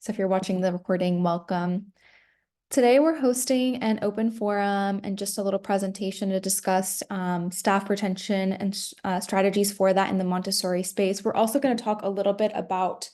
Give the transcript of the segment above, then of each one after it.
So if you're watching the recording, welcome. Today we're hosting an open forum and just a little presentation to discuss staff retention and strategies for that in the Montessori space. We're also going to talk a little bit about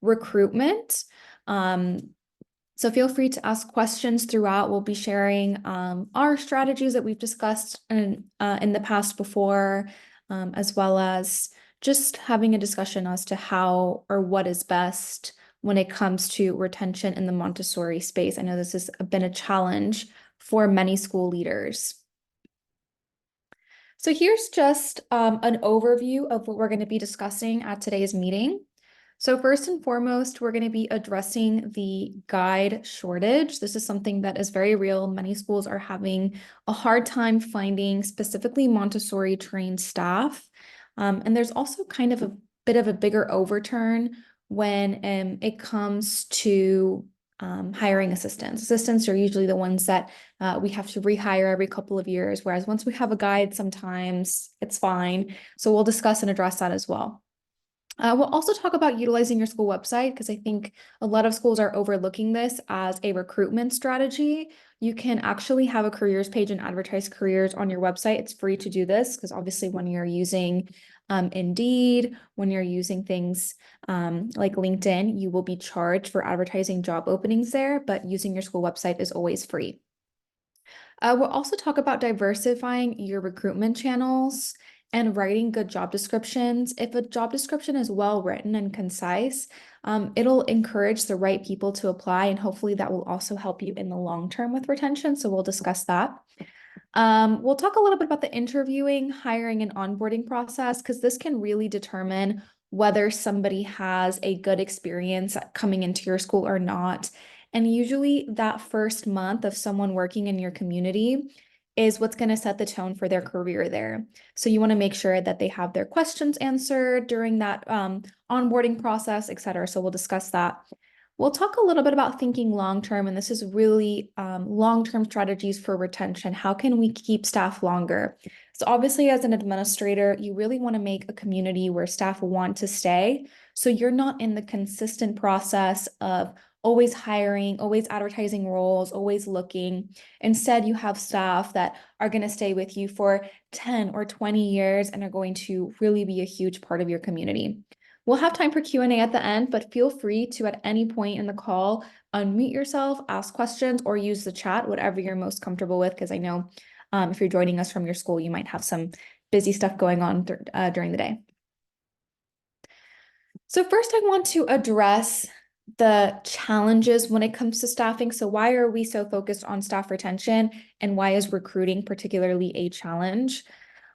recruitment. So feel free to ask questions throughout. We'll be sharing our strategies that we've discussed in the past before, as well as just having a discussion as to how or what is best when it comes to retention in the Montessori space. I know this has been a challenge for many school leaders. So here's just an overview of what we're going to be discussing at today's meeting. So first and foremost, we're going to be addressing the guide shortage. This is something that is very real. Many schools are having a hard time finding specifically Montessori trained staff. And there's also kind of a bit of a bigger overturn when it comes to hiring assistants. Assistants are usually the ones that we have to rehire every couple of years, whereas once we have a guide, sometimes it's fine. So we'll discuss and address that as well. We'll also talk about utilizing your school website because I think a lot of schools are overlooking this as a recruitment strategy. You can actually have a careers page and advertise careers on your website. It's free to do this because obviously when you're using Indeed, when you're using things like LinkedIn, you will be charged for advertising job openings there, but using your school website is always free. We'll also talk about diversifying your recruitment channels and writing good job descriptions. If a job description is well written and concise, it'll encourage the right people to apply, and hopefully that will also help you in the long term with retention. So we'll discuss that. We'll talk a little bit about the interviewing, hiring, and onboarding process, because this can really determine whether somebody has a good experience coming into your school or not. And usually that first month of someone working in your community is what's going to set the tone for their career there. So you want to make sure that they have their questions answered during that onboarding process, et cetera. So we'll discuss that. We'll talk a little bit about thinking long-term, and this is really long-term strategies for retention. How can we keep staff longer? So obviously, as an administrator, you really want to make a community where staff want to stay. So you're not in the consistent process of always hiring, always advertising roles, always looking. Instead, you have staff that are going to stay with you for 10 or 20 years and are going to really be a huge part of your community. We'll have time for Q&A at the end, but feel free to, at any point in the call, unmute yourself, ask questions, or use the chat, whatever you're most comfortable with, because I know if you're joining us from your school, you might have some busy stuff going on during the day. So first, I want to address the challenges when it comes to staffing. So why are we so focused on staff retention, and why is recruiting particularly a challenge?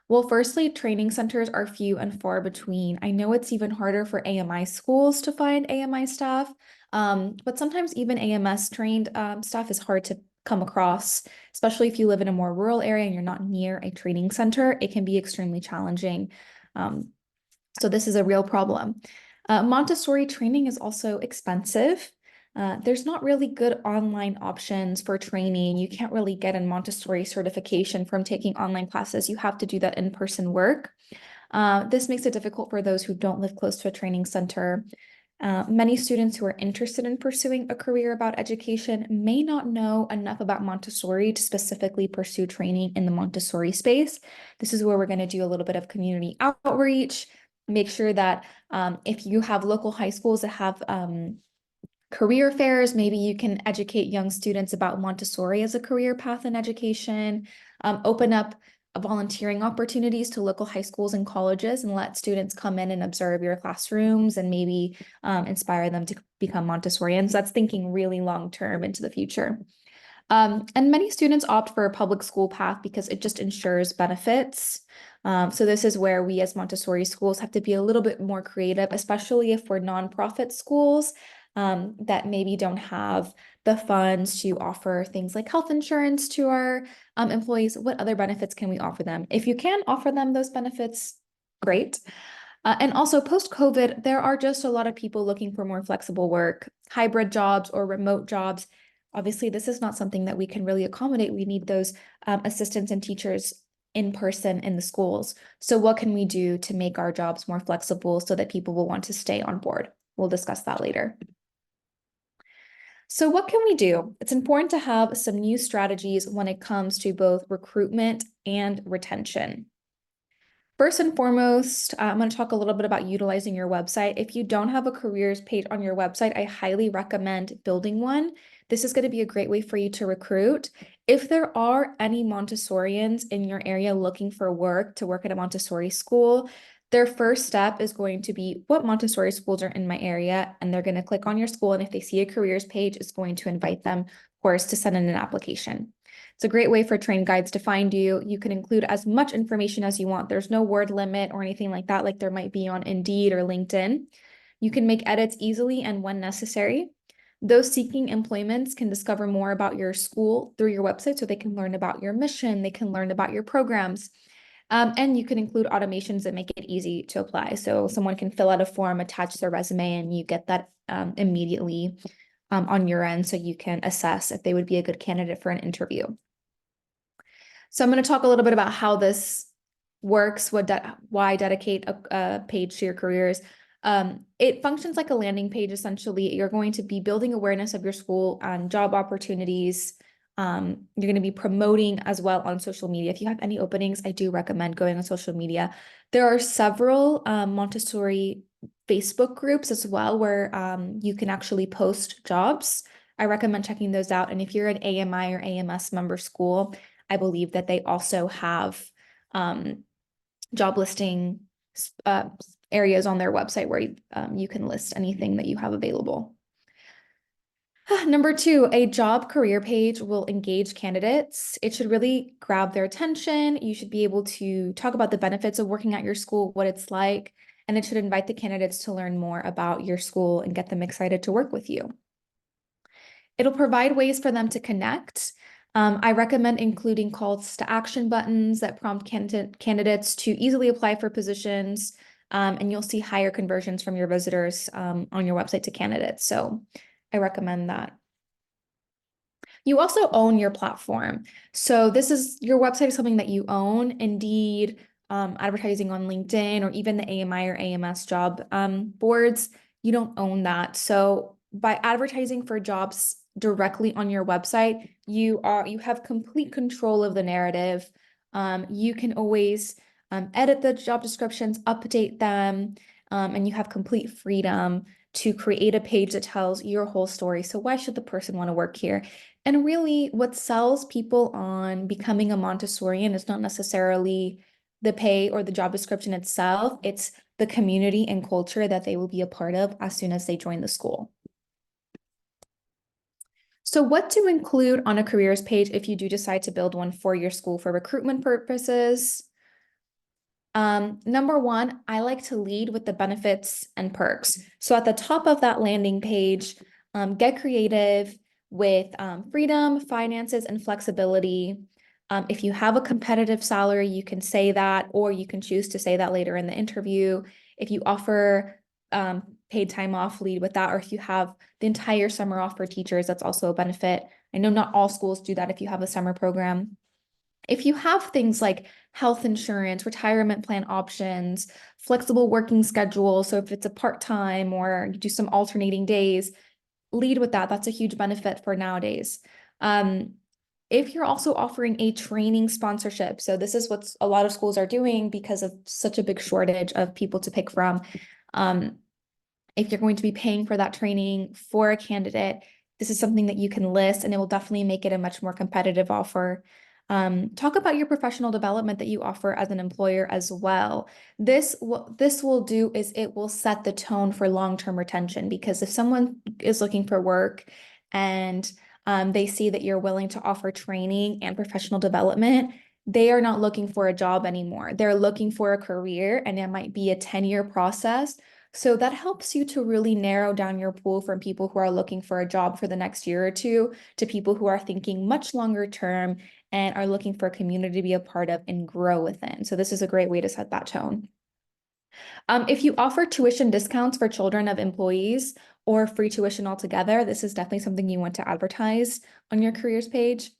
Well, firstly, training centers are few and far between. I know it's even harder for AMI schools to find AMI staff, but sometimes even AMS trained staff is hard to come across, especially if you live in a more rural area and you're not near a training center. It can be extremely challenging. So this is a real problem. Montessori training is also expensive. There's not really good online options for training. You can't really get a Montessori certification from taking online classes. You have to do that in-person work. This makes it difficult for those who don't live close to a training center. Many students who are interested in pursuing a career about education may not know enough about Montessori to specifically pursue training in the Montessori space. This is where we're going to do a little bit of community outreach, make sure that if you have local high schools that have career fairs, maybe you can educate young students about Montessori as a career path in education, open up volunteering opportunities to local high schools and colleges, and let students come in and observe your classrooms and maybe inspire them to become Montessorians. That's thinking really long term into the future. And many students opt for a public school path because it just ensures benefits. So this is where we as Montessori schools have to be a little bit more creative, especially if we're nonprofit schools that maybe don't have the funds to offer things like health insurance to our employees. What other benefits can we offer them? If you can offer them those benefits, great. And also post-COVID, there are just a lot of people looking for more flexible work, hybrid jobs or remote jobs. Obviously, this is not something that we can really accommodate. We need those assistants and teachers in person in the schools. So what can we do to make our jobs more flexible so that people will want to stay on board? We'll discuss that later. So what can we do? It's important to have some new strategies when it comes to both recruitment and retention. First and foremost, I'm going to talk a little bit about utilizing your website. If you don't have a careers page on your website, I highly recommend building one. This is going to be a great way for you to recruit. If there are any Montessorians in your area looking for work to work at a Montessori school, their first step is going to be what Montessori schools are in my area, and they're going to click on your school. And if they see a careers page, it's going to invite them, of course, to send in an application. It's a great way for trained guides to find you. You can include as much information as you want. There's no word limit or anything like that, like there might be on Indeed or LinkedIn. You can make edits easily and when necessary. Those seeking employments can discover more about your school through your website, so they can learn about your mission, they can learn about your programs. And you can include automations that make it easy to apply. So someone can fill out a form, attach their resume, and you get that immediately on your end, so you can assess if they would be a good candidate for an interview. So I'm going to talk a little bit about how this works, why dedicate a page to your careers. It functions like a landing page, essentially. You're going to be building awareness of your school on job opportunities. You're going to be promoting as well on social media. If you have any openings, I do recommend going on social media. There are several Montessori Facebook groups as well where you can actually post jobs. I recommend checking those out. And if you're an AMI or AMS member school, I believe that they also have job listing areas on their website where you can list anything that you have available. Number two, a job career page will engage candidates. It should really grab their attention. You should be able to talk about the benefits of working at your school, what it's like, and it should invite the candidates to learn more about your school and get them excited to work with you. It'll provide ways for them to connect. I recommend including calls to action buttons that prompt candidates to easily apply for positions, and you'll see higher conversions from your visitors on your website to candidates. So I recommend that. You also own your platform. So your website is something that you own. Indeed, advertising on LinkedIn or even the AMI or AMS job boards, you don't own that. So by advertising for jobs directly on your website, you have complete control of the narrative. You can always edit the job descriptions, update them, and you have complete freedom to create a page that tells your whole story. So why should the person want to work here? And really, what sells people on becoming a Montessorian is not necessarily the pay or the job description itself. It's the community and culture that they will be a part of as soon as they join the school. So what to include on a careers page if you do decide to build one for your school for recruitment purposes? Number one, I like to lead with the benefits and perks. So at the top of that landing page, get creative with freedom, finances, and flexibility. If you have a competitive salary, you can say that, or you can choose to say that later in the interview. If you offer paid time off, lead with that. Or if you have the entire summer off for teachers, that's also a benefit. I know not all schools do that if you have a summer program. If you have things like health insurance, retirement plan options, flexible working schedule, so if it's a part-time or you do some alternating days, lead with that. That's a huge benefit for nowadays. If you're also offering a training sponsorship, so this is what a lot of schools are doing because of such a big shortage of people to pick from. If you're going to be paying for that training for a candidate, this is something that you can list, and it will definitely make it a much more competitive offer. Talk about your professional development that you offer as an employer as well. What this will do is it will set the tone for long-term retention, because if someone is looking for work and they see that you're willing to offer training and professional development, they are not looking for a job anymore. They're looking for a career, and it might be a 10-year process. So that helps you to really narrow down your pool from people who are looking for a job for the next year or two to people who are thinking much longer term and are looking for a community to be a part of and grow within. So this is a great way to set that tone. If you offer tuition discounts for children of employees or free tuition altogether, this is definitely something you want to advertise on your careers page.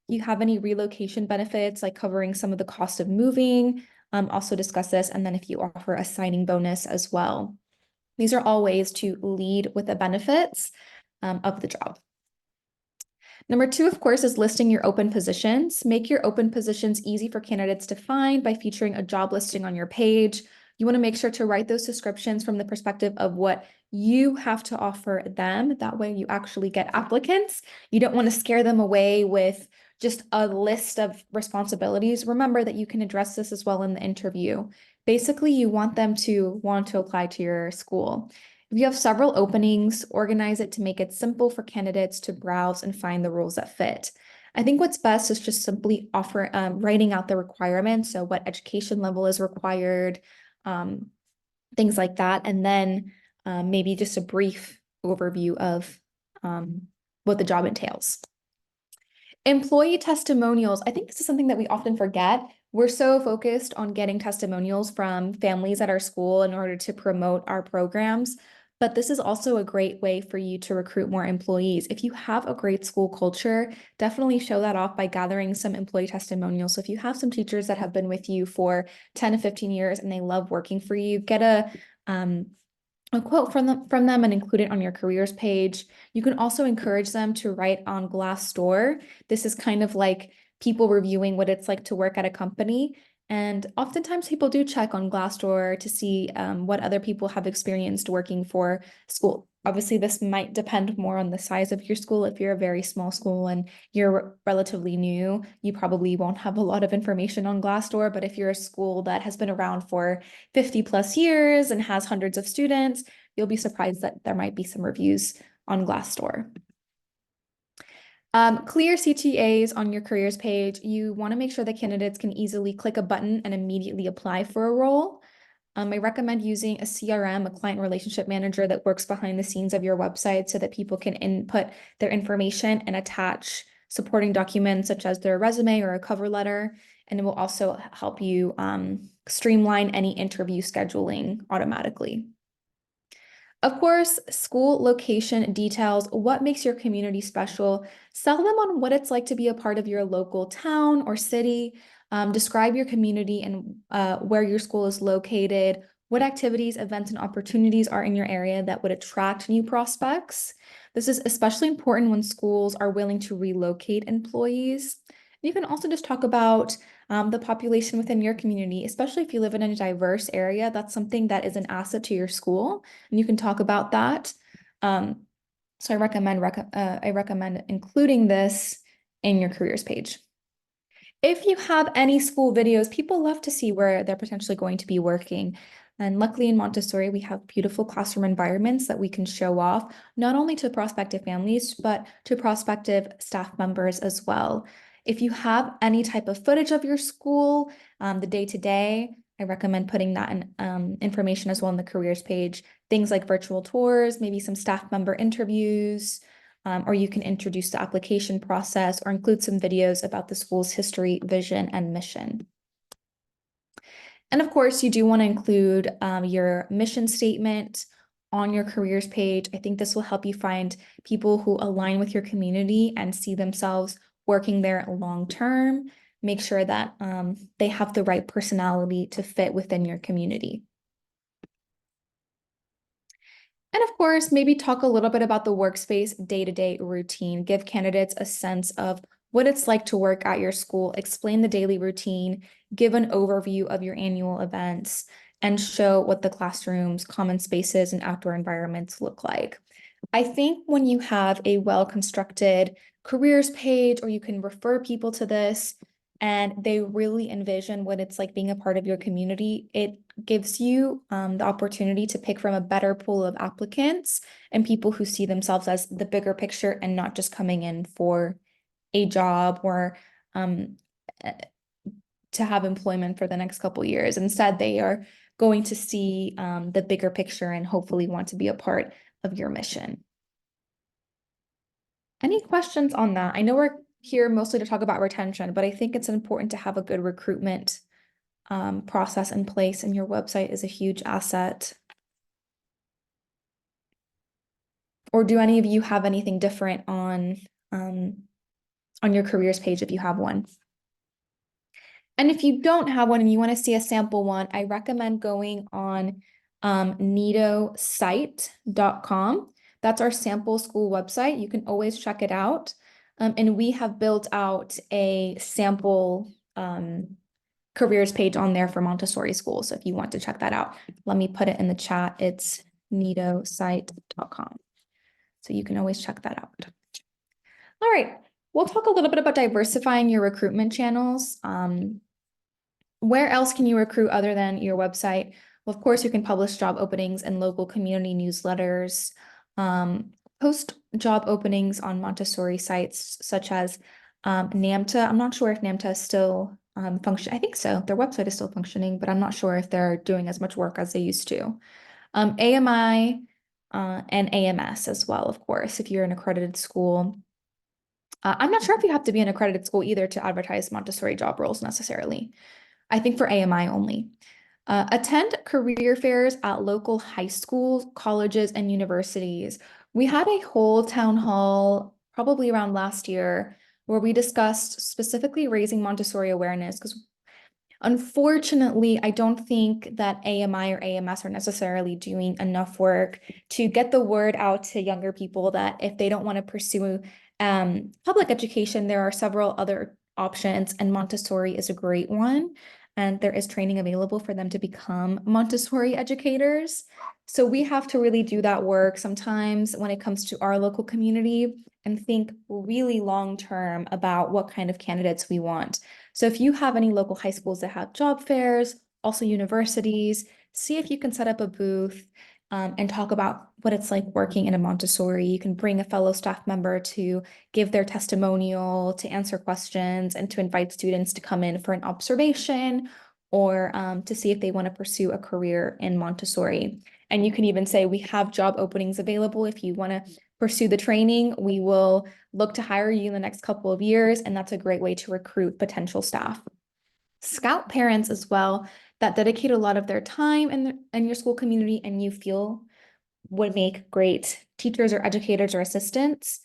You have any relocation benefits, like covering some of the cost of moving, also discuss this. And then if you offer a signing bonus as well. These are all ways to lead with the benefits of the job. Number two, of course, is listing your open positions. Make your open positions easy for candidates to find by featuring a job listing on your page. You want to make sure to write those descriptions from the perspective of what you have to offer them. That way you actually get applicants. You don't want to scare them away with just a list of responsibilities. Remember that you can address this as well in the interview. Basically, you want them to want to apply to your school. If you have several openings, organize it to make it simple for candidates to browse and find the roles that fit. I think what's best is just simply writing out the requirements. So what education level is required, um, things like that. And then maybe just a brief overview of what the job entails. Employee testimonials. I think this is something that we often forget. We're so focused on getting testimonials from families at our school in order to promote our programs. But this is also a great way for you to recruit more employees. If you have a great school culture, definitely show that off by gathering some employee testimonials. So if you have some teachers that have been with you for 10 to 15 years and they love working for you, get a quote from them and include it on your careers page. You can also encourage them to write on Glassdoor. This is kind of like people reviewing what it's like to work at a company. And oftentimes people do check on Glassdoor to see what other people have experienced working for school. Obviously, this might depend more on the size of your school. If you're a very small school and you're relatively new, you probably won't have a lot of information on Glassdoor. But if you're a school that has been around for 50 plus years and has hundreds of students, you'll be surprised that there might be some reviews on Glassdoor. Clear CTAs on your careers page. You want to make sure that candidates can easily click a button and immediately apply for a role. I recommend using a CRM, a client relationship manager that works behind the scenes of your website so that people can input their information and attach supporting documents such as their resume or a cover letter. And it will also help you streamline any interview scheduling automatically. Of course, school location details, what makes your community special. Sell them on what it's like to be a part of your local town or city. Describe your community and where your school is located, what activities, events, and opportunities are in your area that would attract new prospects. This is especially important when schools are willing to relocate employees. You can also just talk about the population within your community, especially if you live in a diverse area. That's something that is an asset to your school, and you can talk about that. So I recommend including this in your careers page. If you have any school videos, people love to see where they're potentially going to be working. And luckily in Montessori, we have beautiful classroom environments that we can show off, not only to prospective families, but to prospective staff members as well. If you have any type of footage of your school, the day-to-day, I recommend putting that in information as well on the careers page. Things like virtual tours, maybe some staff member interviews, or you can introduce the application process or include some videos about the school's history, vision, and mission. And of course, you do want to include your mission statement on your careers page. I think this will help you find people who align with your community and see themselves working there long term. Make sure that they have the right personality to fit within your community. And of course, maybe talk a little bit about the workspace day-to-day routine. Give candidates a sense of what it's like to work at your school, explain the daily routine, give an overview of your annual events, and show what the classrooms, common spaces, and outdoor environments look like. I think when you have a well-constructed careers page, or you can refer people to this, and they really envision what it's like being a part of your community, it gives you the opportunity to pick from a better pool of applicants and people who see themselves as the bigger picture and not just coming in for a job or to have employment for the next couple years. Instead, they are going to see the bigger picture and hopefully want to be a part of your mission. Any questions on that? I know we're here mostly to talk about retention, but I think it's important to have a good recruitment process in place, and your website is a huge asset. Or do any of you have anything different on your careers page if you have one? And if you don't have one and you want to see a sample one, I recommend going on nidosite.com. That's our sample school website. You can always check it out. And we have built out a sample careers page on there for Montessori schools. So if you want to check that out, let me put it in the chat. It's nidosite.com. So you can always check that out. All right, we'll talk a little bit about diversifying your recruitment channels. Where else can you recruit other than your website? Well, of course, you can publish job openings in local community newsletters, post job openings on Montessori sites such as NAMTA. I'm not sure if NAMTA is still function. I think so. Their website is still functioning, but I'm not sure if they're doing as much work as they used to. AMI and AMS as well, of course, if you're an accredited school. I'm not sure if you have to be an accredited school either to advertise Montessori job roles necessarily. I think for AMI only. Attend career fairs at local high schools, colleges, and universities. We had a whole town hall probably around last year where we discussed specifically raising Montessori awareness because unfortunately, I don't think that AMI or AMS are necessarily doing enough work to get the word out to younger people that if they don't want to pursue public education, there are several other options, and Montessori is a great one. And there is training available for them to become Montessori educators. So we have to really do that work sometimes when it comes to our local community and think really long term about what kind of candidates we want. So if you have any local high schools that have job fairs, also universities, see if you can set up a booth and talk about what it's like working in a Montessori. You can bring a fellow staff member to give their testimonial, to answer questions, and to invite students to come in for an observation or to see if they want to pursue a career in Montessori. And you can even say, we have job openings available. If you want to pursue the training, we will look to hire you in the next couple of years, and that's a great way to recruit potential staff. Scout parents as well that dedicate a lot of their time in your school community and you feel would make great teachers or educators or assistants.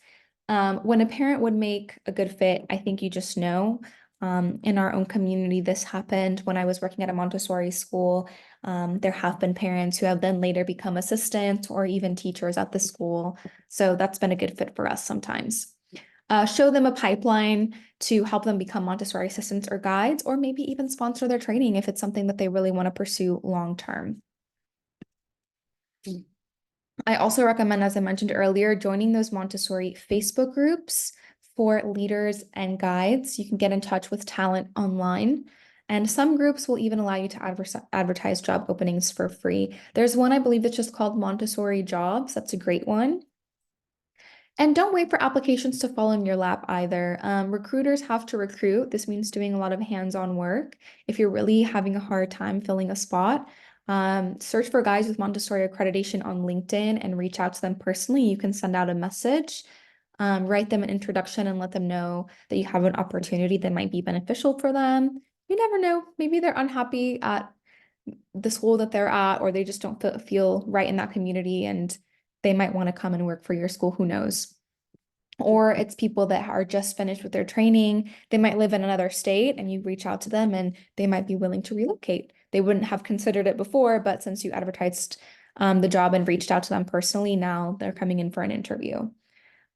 When a parent would make a good fit, I think you just know. In our own community, this happened when I was working at a Montessori school. There have been parents who have then later become assistants or even teachers at the school. So that's been a good fit for us sometimes. Show them a pipeline to help them become Montessori assistants or guides, or maybe even sponsor their training if it's something that they really want to pursue long term. I also recommend, as I mentioned earlier, joining those Montessori Facebook groups for leaders and guides. You can get in touch with talent online. And some groups will even allow you to advertise job openings for free. There's one, I believe, that's just called Montessori Jobs. That's a great one. And don't wait for applications to fall in your lap either. Recruiters have to recruit. This means doing a lot of hands-on work. If you're really having a hard time filling a spot, search for guys with Montessori accreditation on LinkedIn and reach out to them personally. You can send out a message, write them an introduction and let them know that you have an opportunity that might be beneficial for them. You never know. Maybe they're unhappy at the school that they're at, or they just don't feel right in that community and they might want to come and work for your school. Who knows? Or it's people that are just finished with their training. They might live in another state and you reach out to them and they might be willing to relocate. They wouldn't have considered it before, but since you advertised the job and reached out to them personally, now they're coming in for an interview.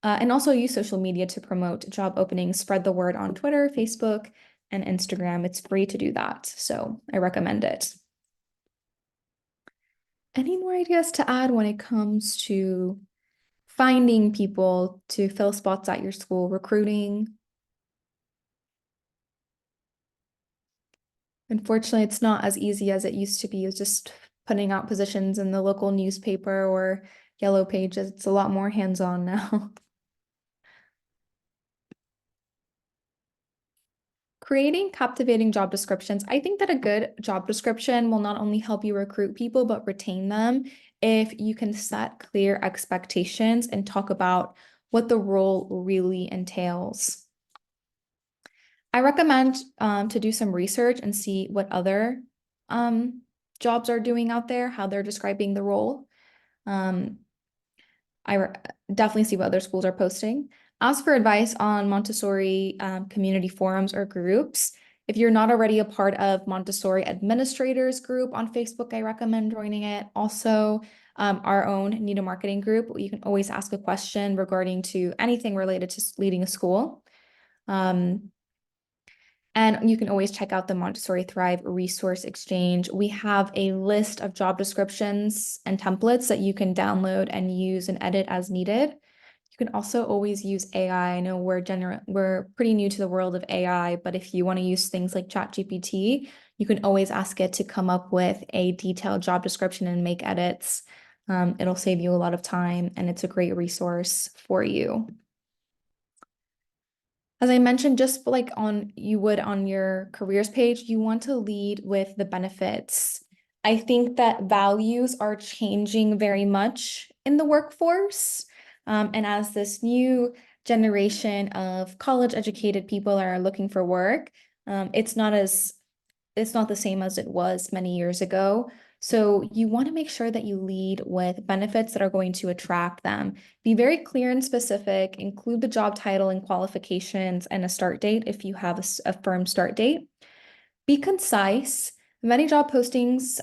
And also use social media to promote job openings, spread the word on Twitter, Facebook, and Instagram. It's free to do that, so I recommend it. Any more ideas to add when it comes to finding people to fill spots at your school, recruiting? Unfortunately, it's not as easy as it used to be. It's just putting out positions in the local newspaper or yellow pages. It's a lot more hands-on now. Creating captivating job descriptions. I think that a good job description will not only help you recruit people, but retain them if you can set clear expectations and talk about what the role really entails. I recommend to do some research and see what other jobs are doing out there, how they're describing the role. I definitely see what other schools are posting. Ask for advice on Montessori community forums or groups. If you're not already a part of Montessori administrators group on Facebook, I recommend joining it. Also, our own Nido Marketing group. You can always ask a question regarding to anything related to leading a school. And you can always check out the Montessori Thrive Resource Exchange. We have a list of job descriptions and templates that you can download and use and edit as needed. You can also always use AI. I know we're pretty new to the world of AI, but if you want to use things like ChatGPT, you can always ask it to come up with a detailed job description and make edits. It'll save you a lot of time, and it's a great resource for you. As I mentioned, just like you would on your careers page, you want to lead with the benefits. I think that values are changing very much in the workforce. And as this new generation of college educated people are looking for work, it's not the same as it was many years ago. So you want to make sure that you lead with benefits that are going to attract them. Be very clear and specific, include the job title and qualifications and a start date if you have a firm start date. Be concise. Many job postings,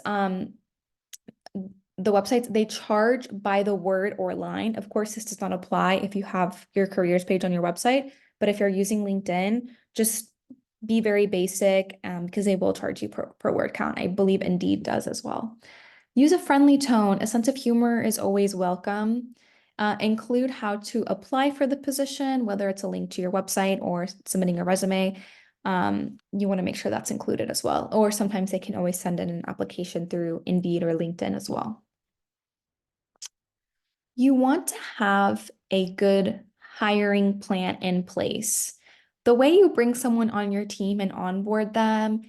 the websites, they charge by the word or line. Of course, this does not apply if you have your careers page on your website, but if you're using LinkedIn, just be very basic because they will charge you per word count. I believe Indeed does as well. Use a friendly tone. A sense of humor is always welcome. Include how to apply for the position, whether it's a link to your website or submitting a resume. You want to make sure that's included as well. Or sometimes they can always send in an application through Indeed or LinkedIn as well. You want to have a good hiring plan in place. The way you bring someone on your team and onboard them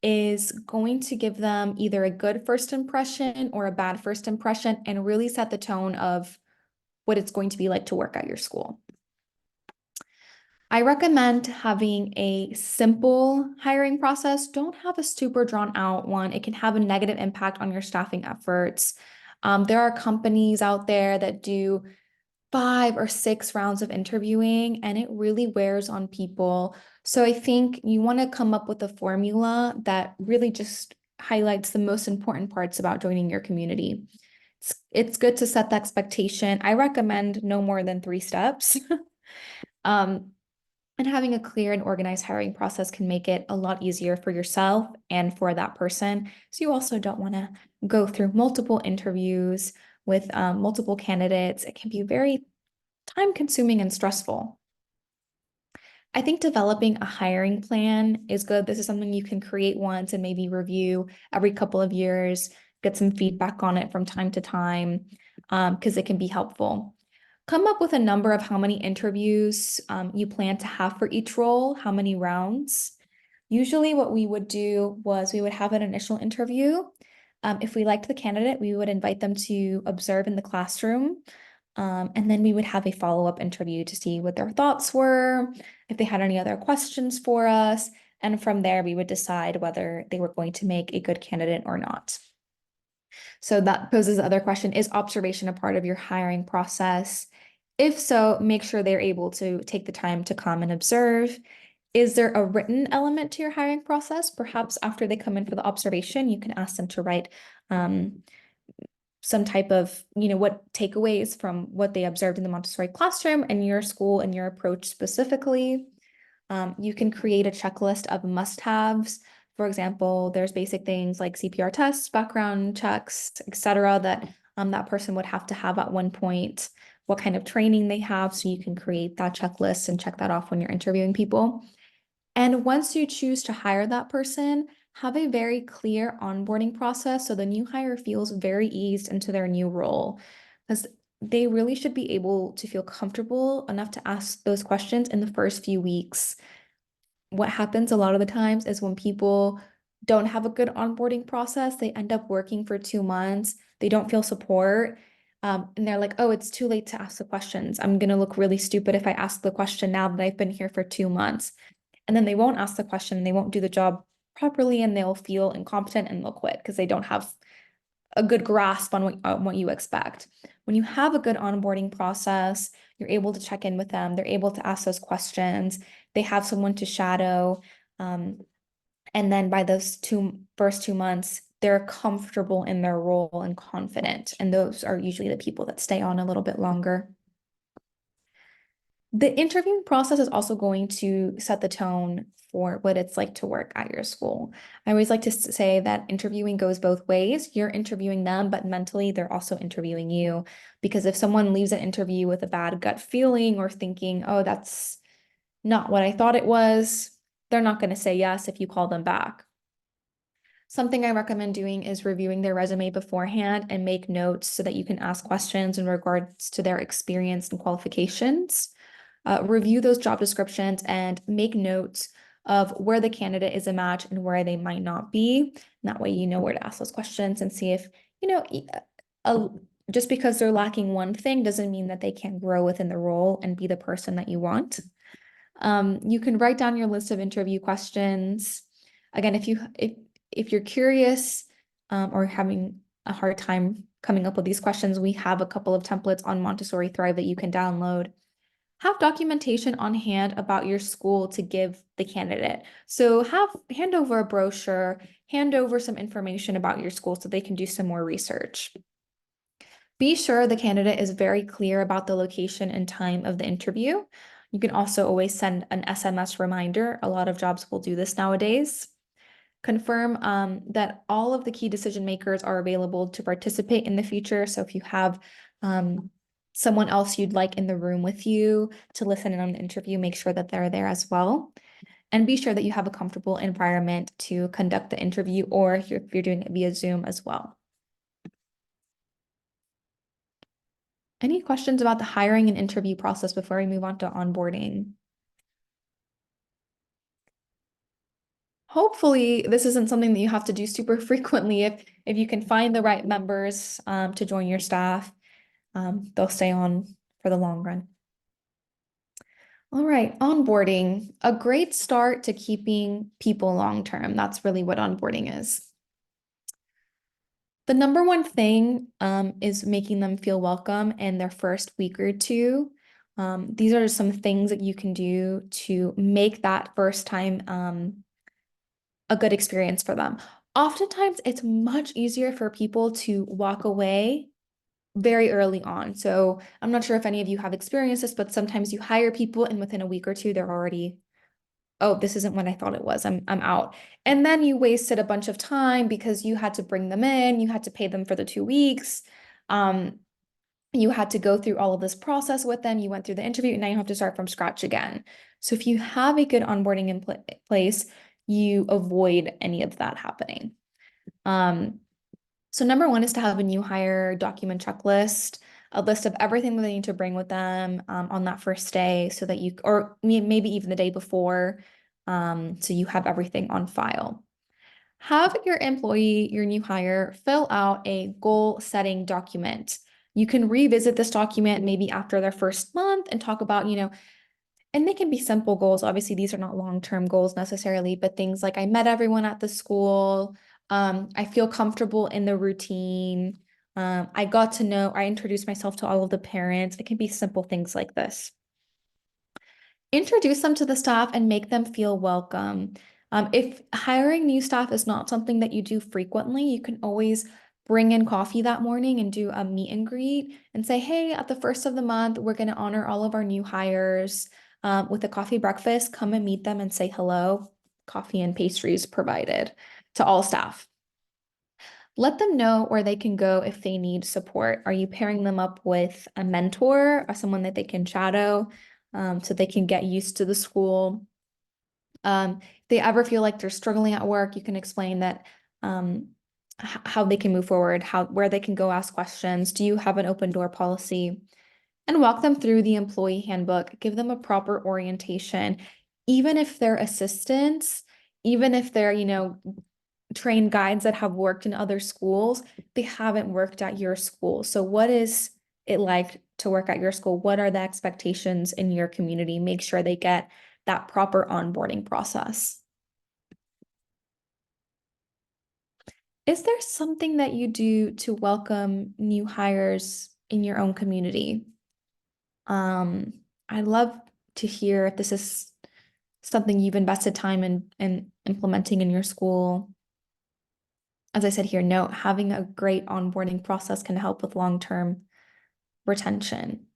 is going to give them either a good first impression or a bad first impression and really set the tone of what it's going to be like to work at your school. I recommend having a simple hiring process. Don't have a super drawn out one. It can have a negative impact on your staffing efforts. There are companies out there that do 5 or 6 rounds of interviewing, and it really wears on people. So I think you want to come up with a formula that really just highlights the most important parts about joining your community. It's good to set the expectation. I recommend no more than 3 steps. And having a clear and organized hiring process can make it a lot easier for yourself and for that person. So you also don't want to go through multiple interviews with multiple candidates. It can be very time-consuming and stressful. I think developing a hiring plan is good. This is something you can create once and maybe review every couple of years, get some feedback on it from time to time, because it can be helpful. Come up with a number of how many interviews you plan to have for each role, how many rounds. Usually what we would do was we would have an initial interview. If we liked the candidate, we would invite them to observe in the classroom. And then we would have a follow-up interview to see what their thoughts were, if they had any other questions for us. And from there, we would decide whether they were going to make a good candidate or not. So that poses the other question, is observation a part of your hiring process? If so, make sure they're able to take the time to come and observe. Is there a written element to your hiring process? Perhaps after they come in for the observation, you can ask them to write some type of, what takeaways from what they observed in the Montessori classroom and your school and your approach specifically. You can create a checklist of must-haves. For example, there's basic things like CPR tests, background checks, etc., that that person would have to have at one point, what kind of training they have, so you can create that checklist and check that off when you're interviewing people. And once you choose to hire that person, have a very clear onboarding process so the new hire feels very eased into their new role, because they really should be able to feel comfortable enough to ask those questions in the first few weeks. What happens a lot of the times is when people don't have a good onboarding process, they end up working for 2 months, they don't feel support, and they're like, oh, it's too late to ask the questions. I'm going to look really stupid if I ask the question now that I've been here for 2 months. And then they won't ask the question, they won't do the job properly, and they'll feel incompetent and they'll quit because they don't have a good grasp on what you expect. When you have a good onboarding process, you're able to check in with them, they're able to ask those questions, they have someone to shadow, and then by those first 2 months, they're comfortable in their role and confident. And those are usually the people that stay on a little bit longer. The interviewing process is also going to set the tone for what it's like to work at your school. I always like to say that interviewing goes both ways. You're interviewing them, but mentally they're also interviewing you. Because if someone leaves an interview with a bad gut feeling or thinking, oh, that's not what I thought it was, they're not going to say yes if you call them back. Something I recommend doing is reviewing their resume beforehand and make notes so that you can ask questions in regards to their experience and qualifications. Review those job descriptions and make notes of where the candidate is a match and where they might not be. And that way you know where to ask those questions and see if, uh, just because they're lacking one thing doesn't mean that they can't grow within the role and be the person that you want. You can write down your list of interview questions. Again, if you're curious or having a hard time coming up with these questions, we have a couple of templates on Montessori Thrive that you can download. Have documentation on hand about your school to give the candidate. So hand over a brochure, hand over some information about your school so they can do some more research. Be sure the candidate is very clear about the location and time of the interview. You can also always send an SMS reminder. A lot of jobs will do this nowadays. Confirm that all of the key decision makers are available to participate in the future. So if you have someone else you'd like in the room with you to listen in on the interview, make sure that they're there as well. And be sure that you have a comfortable environment to conduct the interview, or if you're doing it via Zoom as well. Any questions about the hiring and interview process before we move on to onboarding? Hopefully, this isn't something that you have to do super frequently. If you can find the right members to join your staff, they'll stay on for the long run. All right, onboarding, a great start to keeping people long term. That's really what onboarding is. The number one thing is making them feel welcome in their first week or two. These are some things that you can do to make that first time a good experience for them. Oftentimes, it's much easier for people to walk away very early on. So I'm not sure if any of you have experienced this, but sometimes you hire people and within a week or two, they're already, oh, this isn't what I thought it was. I'm out. And then you wasted a bunch of time because you had to bring them in, you had to pay them for the 2 weeks. You had to go through all of this process with them. You went through the interview, and now you have to start from scratch again. So if you have a good onboarding in place, you avoid any of that happening. So number one is to have a new hire document checklist, a list of everything that they need to bring with them on that first day so that you, or maybe even the day before, so you have everything on file. Have your employee, your new hire, fill out a goal setting document. You can revisit this document maybe after their first month and talk about, and they can be simple goals. Obviously, these are not long-term goals necessarily, but things like I met everyone at the school. I feel comfortable in the routine. I introduced myself to all of the parents. It can be simple things like this. Introduce them to the staff and make them feel welcome. If hiring new staff is not something that you do frequently, you can always bring in coffee that morning and do a meet and greet and say, hey, at the first of the month, we're going to honor all of our new hires with a coffee breakfast. Come and meet them and say hello. Coffee and pastries provided to all staff. Let them know where they can go if they need support. Are you pairing them up with a mentor or someone that they can shadow so they can get used to the school? If they ever feel like they're struggling at work, you can explain that how they can move forward, where they can go ask questions. Do you have an open door policy? And walk them through the employee handbook. Give them a proper orientation. Even if they're assistants, even if they're, trained guides that have worked in other schools, they haven't worked at your school. So what is it like to work at your school? What are the expectations in your community? Make sure they get that proper onboarding process. Is there something that you do to welcome new hires in your own community? I'd love to hear if this is something you've invested time in implementing in your school. as I said here, note having a great onboarding process can help with long-term retention.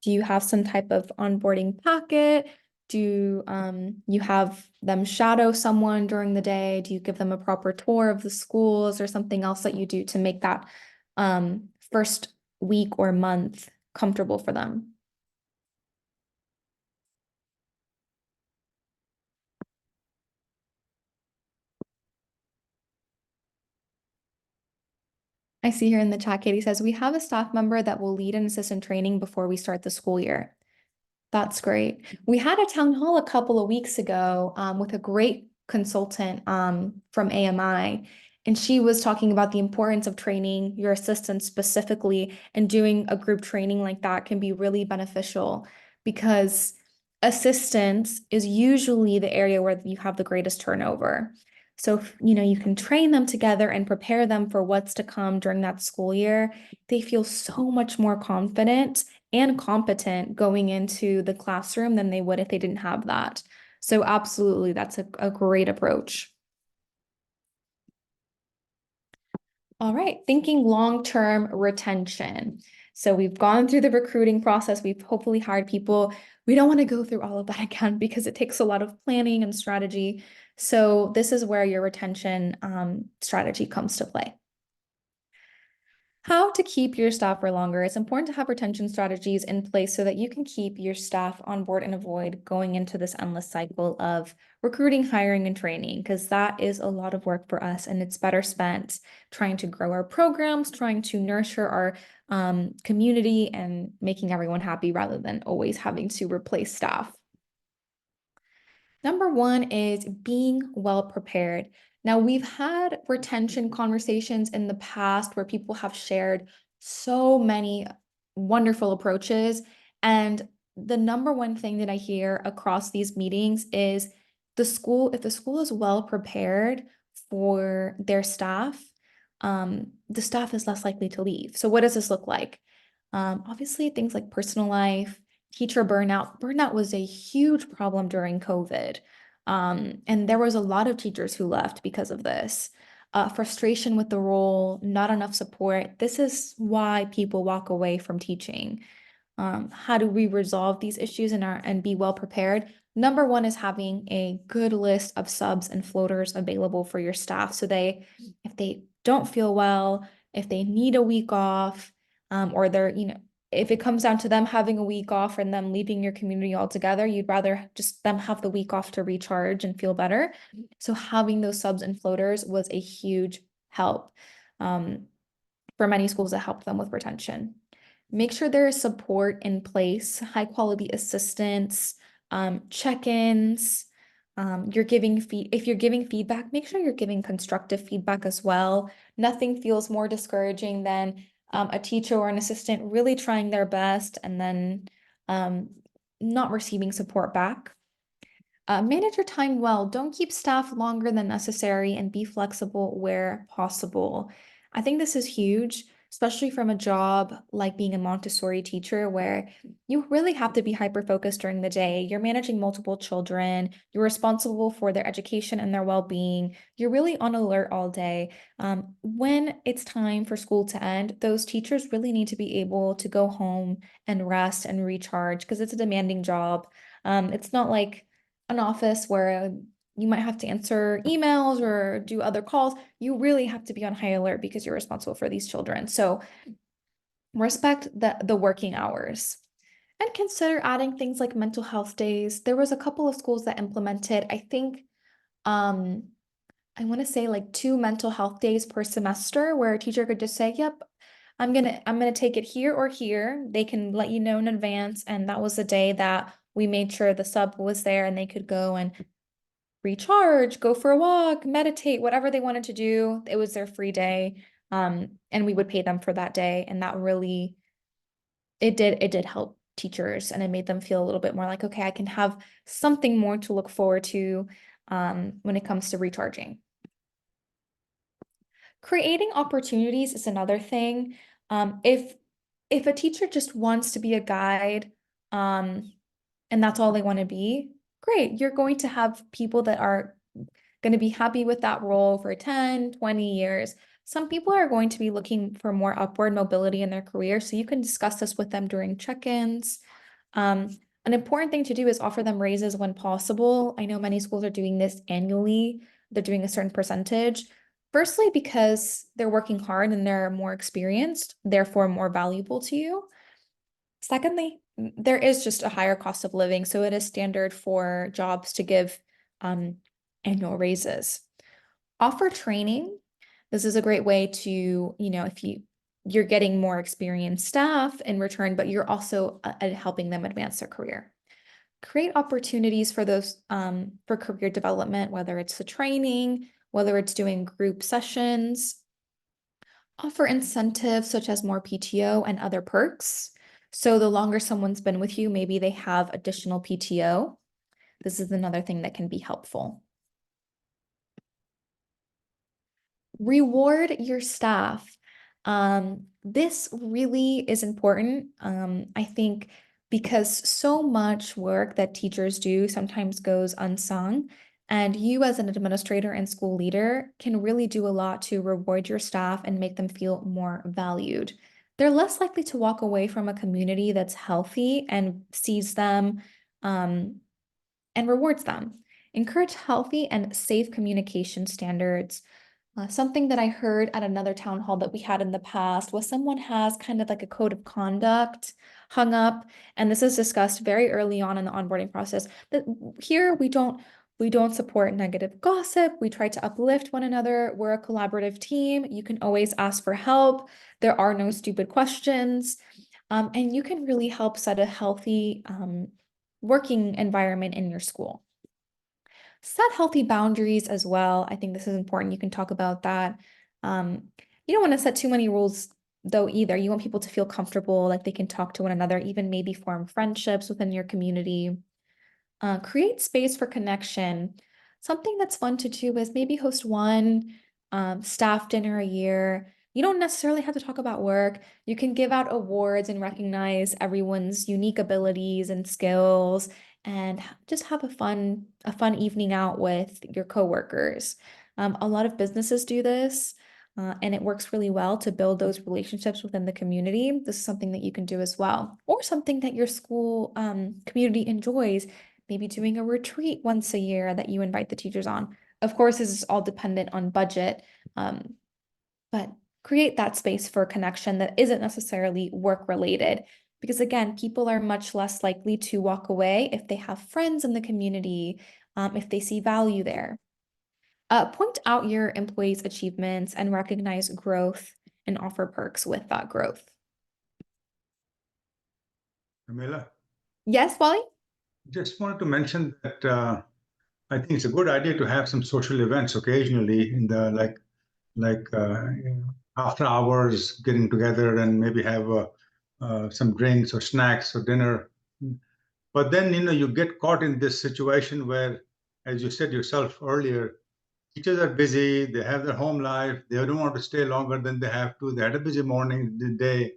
Do you have some type of onboarding packet? Do you have them shadow someone during the day? Do you give them a proper tour of the schools or something else that you do to make that first week or month comfortable for them? I see here in the chat, Katie says, we have a staff member that will lead an assistant training before we start the school year. That's great. We had a town hall a couple of weeks ago with a great consultant from AMI, and she was talking about the importance of training your assistants specifically, and doing a group training like that can be really beneficial because assistance is usually the area where you have the greatest turnover. So, you can train them together and prepare them for what's to come during that school year. They feel so much more confident and competent going into the classroom than they would if they didn't have that. So absolutely, that's a great approach. All right, thinking long-term retention. So we've gone through the recruiting process. We've hopefully hired people. We don't want to go through all of that again because it takes a lot of planning and strategy. So this is where your retention strategy comes to play. How to keep your staff for longer. It's important to have retention strategies in place so that you can keep your staff on board and avoid going into this endless cycle of recruiting, hiring, and training, because that is a lot of work for us, and it's better spent trying to grow our programs, trying to nurture our community, and making everyone happy rather than always having to replace staff. Number one is being well prepared. Now, we've had retention conversations in the past where people have shared so many wonderful approaches. And the number one thing that I hear across these meetings is if the school is well prepared for their staff, the staff is less likely to leave. So, what does this look like? Obviously, things like personal life, teacher burnout. Burnout was a huge problem during COVID. And there was a lot of teachers who left because of this. Frustration with the role, not enough support. This is why people walk away from teaching. How do we resolve these issues and be well prepared? Number one is having a good list of subs and floaters available for your staff. So if they don't feel well, if they need a week off, or if it comes down to them having a week off and them leaving your community altogether, you'd rather just them have the week off to recharge and feel better. So having those subs and floaters was a huge help. For many schools that helped them with retention. Make sure there is support in place, high quality assistance, check-ins. If you're giving feedback, make sure you're giving constructive feedback as well. Nothing feels more discouraging than a teacher or an assistant really trying their best and then not receiving support back. Manage your time well. Don't keep staff longer than necessary and be flexible where possible. I think this is huge, especially from a job like being a Montessori teacher, where you really have to be hyper-focused during the day. You're managing multiple children, you're responsible for their education and their well-being. You're really on alert all day. When it's time for school to end, those teachers really need to be able to go home and rest and recharge because it's a demanding job. It's not like an office where you might have to answer emails or do other calls. You really have to be on high alert because you're responsible for these children. So respect the working hours. And consider adding things like mental health days. There was a couple of schools that implemented, I think, I want to say like 2 mental health days per semester where a teacher could just say, yep, I'm gonna take it here or here. They can let you know in advance. And that was the day that we made sure the sub was there and they could go and recharge, go for a walk, meditate, whatever they wanted to do. It was their free day. And we would pay them for that day. And that really, it did help teachers and it made them feel a little bit more like, okay, I can have something more to look forward to when it comes to recharging. Creating opportunities is another thing. If if a teacher just wants to be a guide, and that's all they want to be, great. You're going to have people that are going to be happy with that role for 10, 20 years. Some people are going to be looking for more upward mobility in their career, so you can discuss this with them during check-ins. An important thing to do is offer them raises when possible. I know many schools are doing this annually. They're doing a certain percentage. Firstly, because they're working hard and they're more experienced, therefore more valuable to you. Secondly, there is just a higher cost of living, so it is standard for jobs to give annual raises. Offer training. This is a great way to, if you're getting more experienced staff in return, but you're also helping them advance their career. Create opportunities for those for career development, whether it's the training, whether it's doing group sessions. Offer incentives such as more PTO and other perks. So the longer someone's been with you, maybe they have additional PTO. This is another thing that can be helpful. Reward your staff. This really is important. I think because so much work that teachers do sometimes goes unsung, and you as an administrator and school leader can really do a lot to reward your staff and make them feel more valued. They're less likely to walk away from a community that's healthy and sees them and rewards them. Encourage healthy and safe communication standards. Something that I heard at another town hall that we had in the past was someone has kind of like a code of conduct hung up, and this is discussed very early on in the onboarding process. That here we don't support negative gossip. We try to uplift one another. We're a collaborative team. You can always ask for help. There are no stupid questions, and you can really help set a healthy working environment in your school. Set healthy boundaries as well. I think this is important. You can talk about that. You don't want to set too many rules though either. You want people to feel comfortable, like they can talk to one another, even maybe form friendships within your community. Create space for connection. Something that's fun to do is maybe host one staff dinner a year. You don't necessarily have to talk about work. You can give out awards and recognize everyone's unique abilities and skills, and just have a fun evening out with your coworkers. A lot of businesses do this, and it works really well to build those relationships within the community. This is something that you can do as well, or something that your school community enjoys. Maybe doing a retreat once a year that you invite the teachers on. Of course, this is all dependent on budget, but create that space for connection that isn't necessarily work related. Because again, people are much less likely to walk away if they have friends in the community, if they see value there. Point out your employees' achievements and recognize growth and offer perks with that growth. Camilla, Yes, Wally? just wanted to mention that I think it's a good idea to have some social events occasionally in the after hours, getting together and maybe have some drinks or snacks or dinner. But then you get caught in this situation where, as you said yourself earlier, teachers are busy, they have their home life, they don't want to stay longer than they have to. They had a busy morning, the day,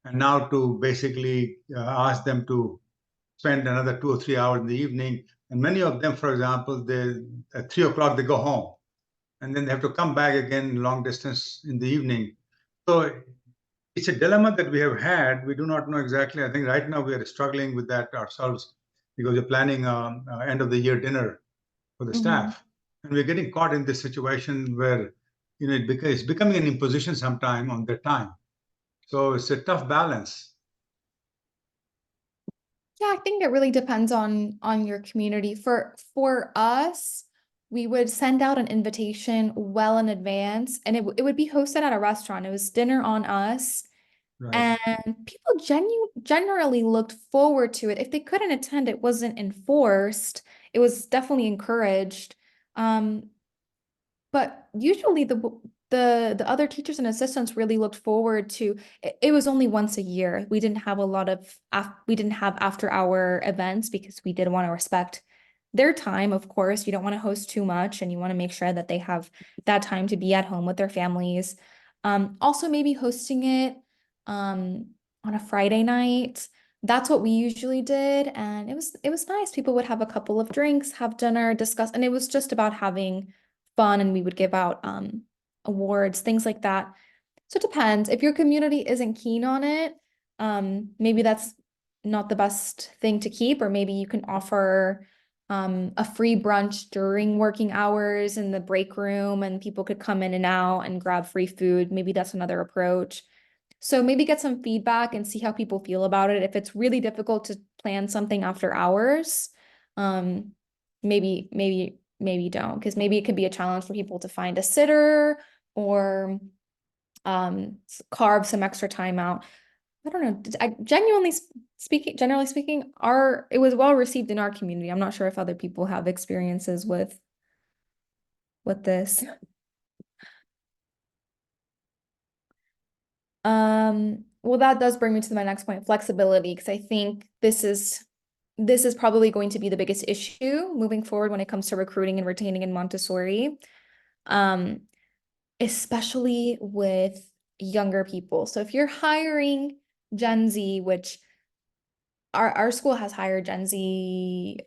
and now to basically ask them to spend another 2 or 3 hours in the evening. And many of them, for example, at 3 o'clock they go home, and then they have to come back again long distance in the evening. So it's a dilemma that we have had. We do not know exactly. I think right now we are struggling with that ourselves because we're planning end of the year dinner for the staff, and we're getting caught in this situation where it's becoming an imposition sometime on their time. So it's a tough balance. Yeah, I think it really depends on your community. For us, we would send out an invitation well in advance, and it would be hosted at a restaurant. It was dinner on us, Right. and people generally looked forward to it. If they couldn't attend, it wasn't enforced. It was definitely encouraged. Um, but usually the other teachers and assistants really looked forward to it. Was only once a year. We didn't have a lot of we didn't have after hour events because we did want to respect their time. Of course, you don't want to host too much, and you want to make sure that they have that time to be at home with their families. Also maybe hosting it on a Friday night. That's what we usually did, and it was nice. People would have a couple of drinks, have dinner, discuss, and it was just about having fun, and we would give out awards, things like that. So it depends. If your community isn't keen on it, maybe that's not the best thing to keep, or maybe you can offer a free brunch during working hours in the break room and people could come in and out and grab free food. Maybe that's another approach. So maybe get some feedback and see how people feel about it. If it's really difficult to plan something after hours, um, maybe don't, because maybe it could be a challenge for people to find a sitter or carve some extra time out. I don't know. I generally speaking, it was well received in our community. I'm not sure if other people have experiences with this. Well, that does bring me to my next point, flexibility, because I think this is probably going to be the biggest issue moving forward when it comes to recruiting and retaining in Montessori. Um, Especially with younger people. So if you're hiring Gen Z, which our school has hired Gen Z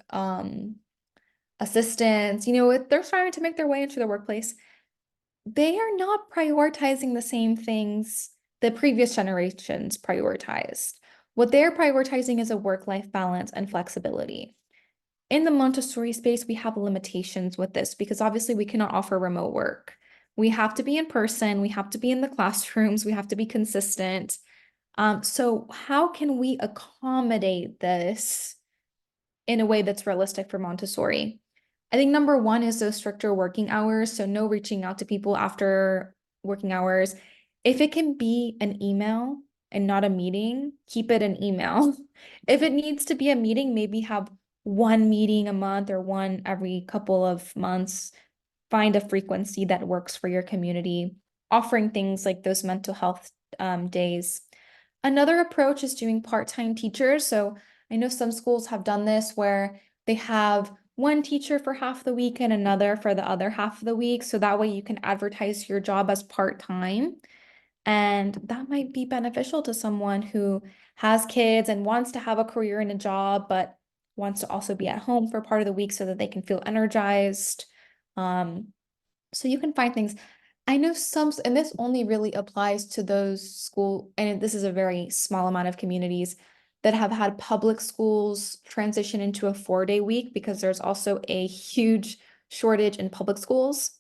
assistants, they're starting to make their way into the workplace. They are not prioritizing the same things the previous generations prioritized. What they're prioritizing is a work-life balance and flexibility. In the Montessori space, we have limitations with this because obviously we cannot offer remote work. We have to be in person, we have to be in the classrooms, we have to be consistent. So how can we accommodate this in a way that's realistic for Montessori? I think number one is those stricter working hours. So no reaching out to people after working hours. If it can be an email and not a meeting, keep it an email. If it needs to be a meeting, maybe have one meeting a month or one every couple of months. Find a frequency that works for your community, offering things like those mental health days. Another approach is doing part-time teachers. So I know some schools have done this where they have one teacher for half the week and another for the other half of the week. So that way you can advertise your job as part-time. And that might be beneficial to someone who has kids and wants to have a career in a job, but wants to also be at home for part of the week so that they can feel energized. Um, so you can find things. I know some, and this only really applies to those and this is a very small amount of communities that have had public schools transition into a 4-day week because there's also a huge shortage in public schools.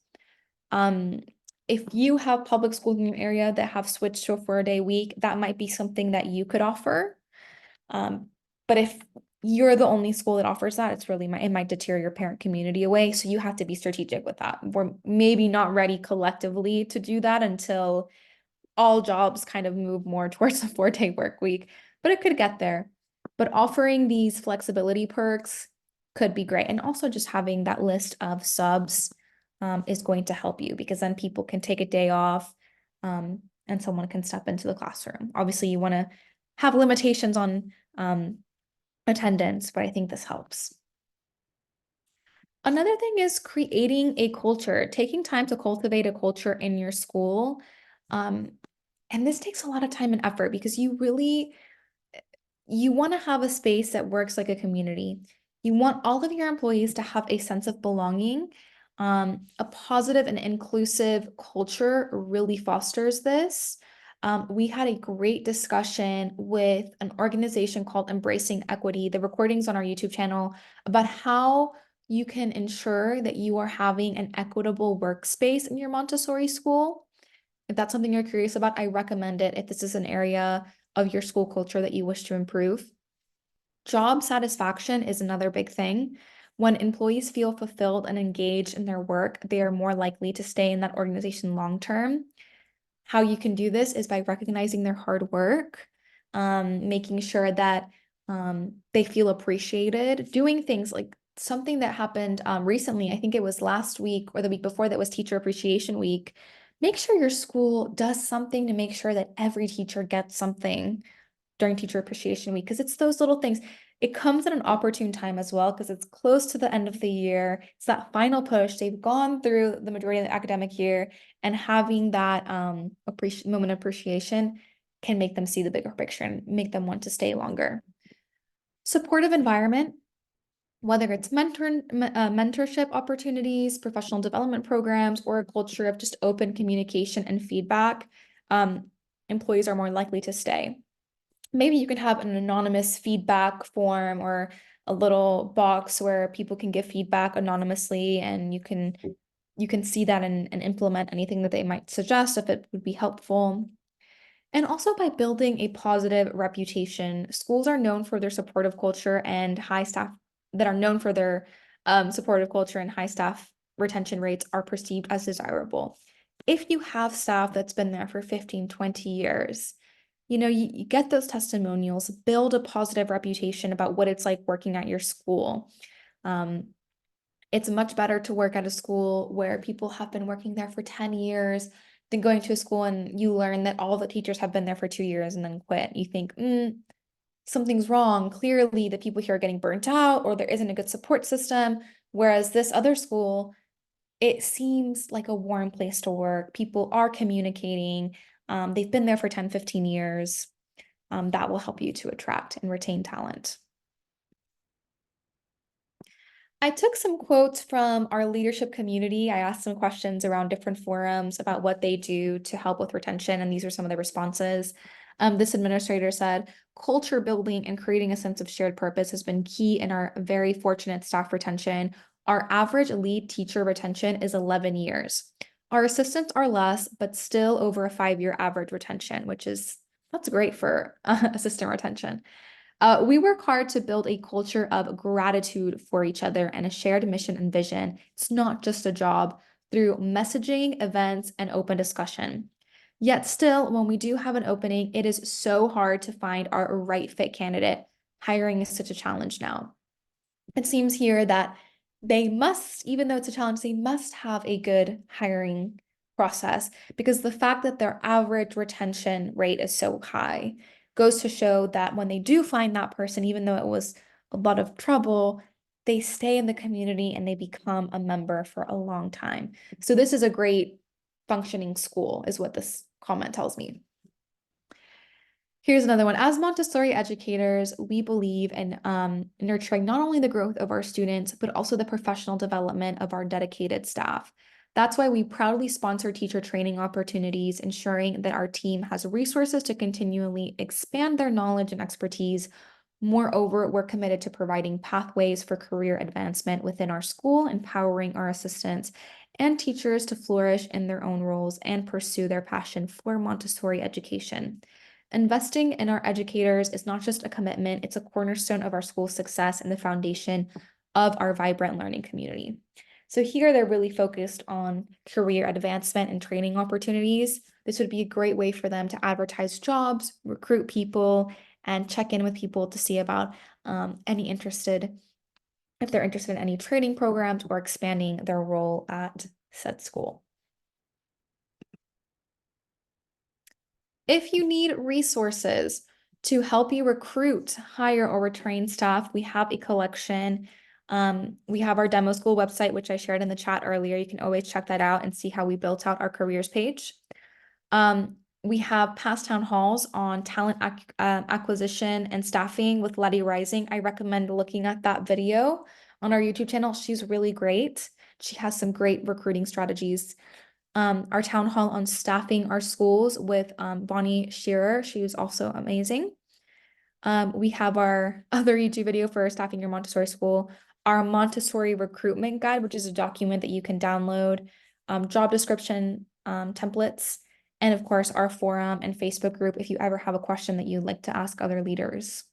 Um, if you have public schools in your area that have switched to a 4-day week, that might be something that you could offer. But if you're the only school that offers that, it might deter your parent community away. So you have to be strategic with that. We're maybe not ready collectively to do that until all jobs kind of move more towards a 4-day work week, but it could get there. But offering these flexibility perks could be great. And also just having that list of subs is going to help you because then people can take a day off and someone can step into the classroom. Obviously, you want to have limitations on attendance, but I think this helps. Another thing is creating a culture, taking time to cultivate a culture in your school. And this takes a lot of time and effort because you want to have a space that works like a community. You want all of your employees to have a sense of belonging. A positive and inclusive culture really fosters this. We had a great discussion with an organization called Embracing Equity. The recordings on our YouTube channel about how you can ensure that you are having an equitable workspace in your Montessori school. If that's something you're curious about, I recommend it if this is an area of your school culture that you wish to improve. Job satisfaction is another big thing. When employees feel fulfilled and engaged in their work, they are more likely to stay in that organization long term. How you can do this is by recognizing their hard work, making sure that they feel appreciated, doing things like something that happened recently, I think it was last week or the week before that was Teacher Appreciation Week. Make sure your school does something to make sure that every teacher gets something during Teacher Appreciation Week because it's those little things. It comes at an opportune time as well because it's close to the end of the year. It's that final push. They've gone through the majority of the academic year and having that moment of appreciation can make them see the bigger picture and make them want to stay longer. Supportive environment, whether it's mentorship opportunities, professional development programs, or a culture of just open communication and feedback, employees are more likely to stay. Maybe you can have an anonymous feedback form or a little box where people can give feedback anonymously, and you can see that and implement anything that they might suggest if it would be helpful. And also by building a positive reputation, schools are known for their supportive culture and high staff that are known for their supportive culture and high staff retention rates are perceived as desirable. If you have staff that's been there for 15, 20 years, you get those testimonials, build a positive reputation about what it's like working at your school. It's much better to work at a school where people have been working there for 10 years than going to a school and you learn that all the teachers have been there for 2 years and then quit. You think, something's wrong. Clearly, the people here are getting burnt out, or there isn't a good support system. Whereas this other school, it seems like a warm place to work. People are communicating. They've been there for 10, 15 years. That will help you to attract and retain talent. I took some quotes from our leadership community. I asked some questions around different forums about what they do to help with retention, and these are some of the responses. This administrator said, culture building and creating a sense of shared purpose has been key in our very fortunate staff retention. Our average lead teacher retention is 11 years. Our assistants are less, but still over a 5-year average retention, that's great for assistant retention. We work hard to build a culture of gratitude for each other and a shared mission and vision. It's not just a job, through messaging, events, and open discussion. Yet still, when we do have an opening, it is so hard to find our right fit candidate. Hiring is such a challenge now. It seems here that they must, even though it's a challenge, they must have a good hiring process, because the fact that their average retention rate is so high goes to show that when they do find that person, even though it was a lot of trouble, they stay in the community and they become a member for a long time. So this is a great functioning school, is what this comment tells me. Here's another one. As Montessori educators, we believe in nurturing not only the growth of our students, but also the professional development of our dedicated staff. That's why we proudly sponsor teacher training opportunities, ensuring that our team has resources to continually expand their knowledge and expertise. Moreover, we're committed to providing pathways for career advancement within our school, empowering our assistants and teachers to flourish in their own roles and pursue their passion for Montessori education. Investing in our educators is not just a commitment, it's a cornerstone of our school's success and the foundation of our vibrant learning community. So here they're really focused on career advancement and training opportunities. This would be a great way for them to advertise jobs, recruit people, and check in with people to see about if they're interested in any training programs or expanding their role at said school. If you need resources to help you recruit, hire, or retrain staff, we have a collection. We have our demo school website, which I shared in the chat earlier. You can always check that out and see how we built out our careers page. We have past town halls on talent acquisition and staffing with Letty Rising. I recommend looking at that video on our YouTube channel. She's really great. She has some great recruiting strategies. Our town hall on staffing our schools with Bonnie Shearer. She was also amazing. We have our other YouTube video for staffing your Montessori school, our Montessori recruitment guide, which is a document that you can download, job description templates, and of course our forum and Facebook group if you ever have a question that you'd like to ask other leaders.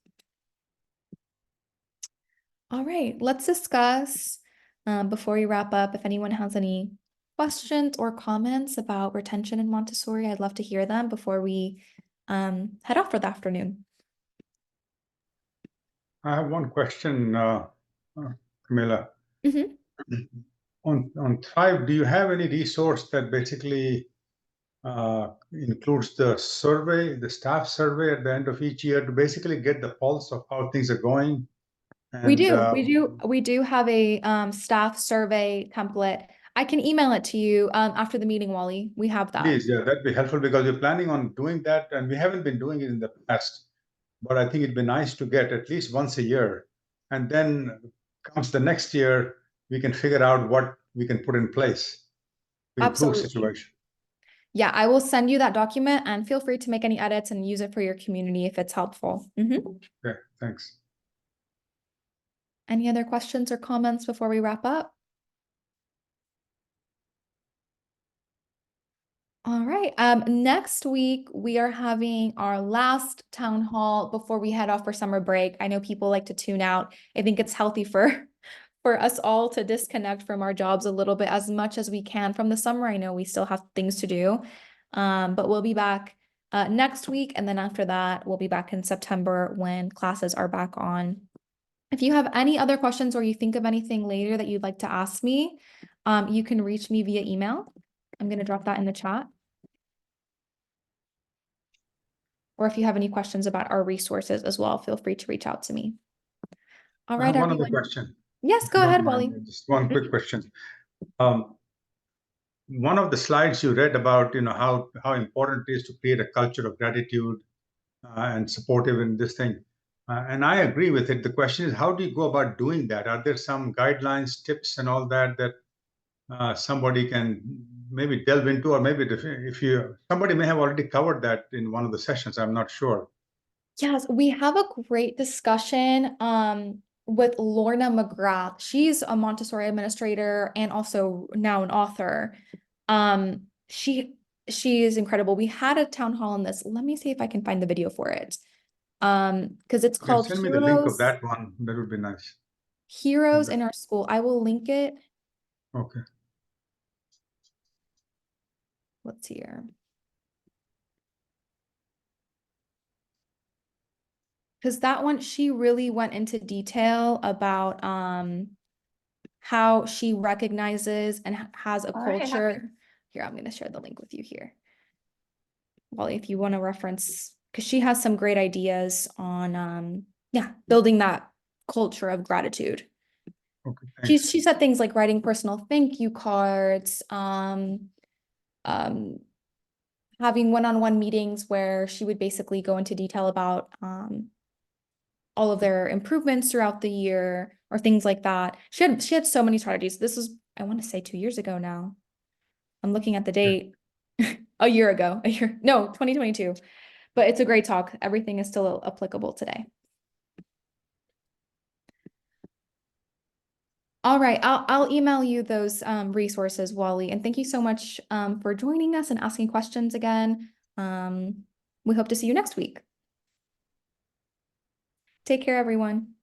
All right, let's discuss before we wrap up, if anyone has any questions or comments about retention in Montessori, I'd love to hear them before we head off for the afternoon. I have one question, Camilla. On Thrive, do you have any resource that basically includes the survey, the staff survey at the end of each year to basically get the pulse of how things are going? And, We do have a staff survey template. I can email it to you after the meeting, Wally. We have that. Please, yeah, that'd be helpful because we're planning on doing that, and we haven't been doing it in the past. But I think it'd be nice to get at least once a year, and then comes the next year, we can figure out what we can put in place to improve Absolutely. situation. Yeah, I will send you that document and feel free to make any edits and use it for your community if it's helpful. Okay, thanks. Any other questions or comments before we wrap up? All right. Next week we are having our last town hall before we head off for summer break. I know people like to tune out. I think it's healthy for for us all to disconnect from our jobs a little bit as much as we can from the summer. I know we still have things to do. But we'll be back next week, and then after that, we'll be back in September when classes are back on. If you have any other questions or you think of anything later that you'd like to ask me, you can reach me via email. I'm going to drop that in the chat. Or if you have any questions about our resources as well, feel free to reach out to me. All I right, have one other everyone. question, Yes, if you go don't ahead, mind. Wally. Just one quick question. One of the slides you read about, how important it is to create a culture of gratitude and supportive in this thing. And I agree with it. The question is, how do you go about doing that? Are there some guidelines, tips, and all that somebody can maybe delve into, or maybe if you somebody may have already covered that in one of the sessions. I'm not sure. Yes, we have a great discussion with Lorna McGrath. She's a Montessori administrator and also now an author. Um, she she is incredible. We had a town hall on this. Let me see if I can find the video for it. Because it's You can called send me the link of Heroes that one. That would be nice. in Our School. I will link it. Okay. Let's see here. Because that one, she really went into detail about how she recognizes and has a culture. Here, I'm going to share the link with you here. Well, if you want to reference, because she has some great ideas on, yeah, building that culture of gratitude. Okay. Thanks. She said things like writing personal thank you cards, having one-on-one meetings where she would basically go into detail about all of their improvements throughout the year or things like that. She had so many strategies. This is, I want to say 2 years ago now. I'm looking at the date. A year ago, 2022. But it's a great talk. Everything is still applicable today. All right, I'll email you those resources, Wally. And thank you so much for joining us and asking questions again. We hope to see you next week. Take care, everyone.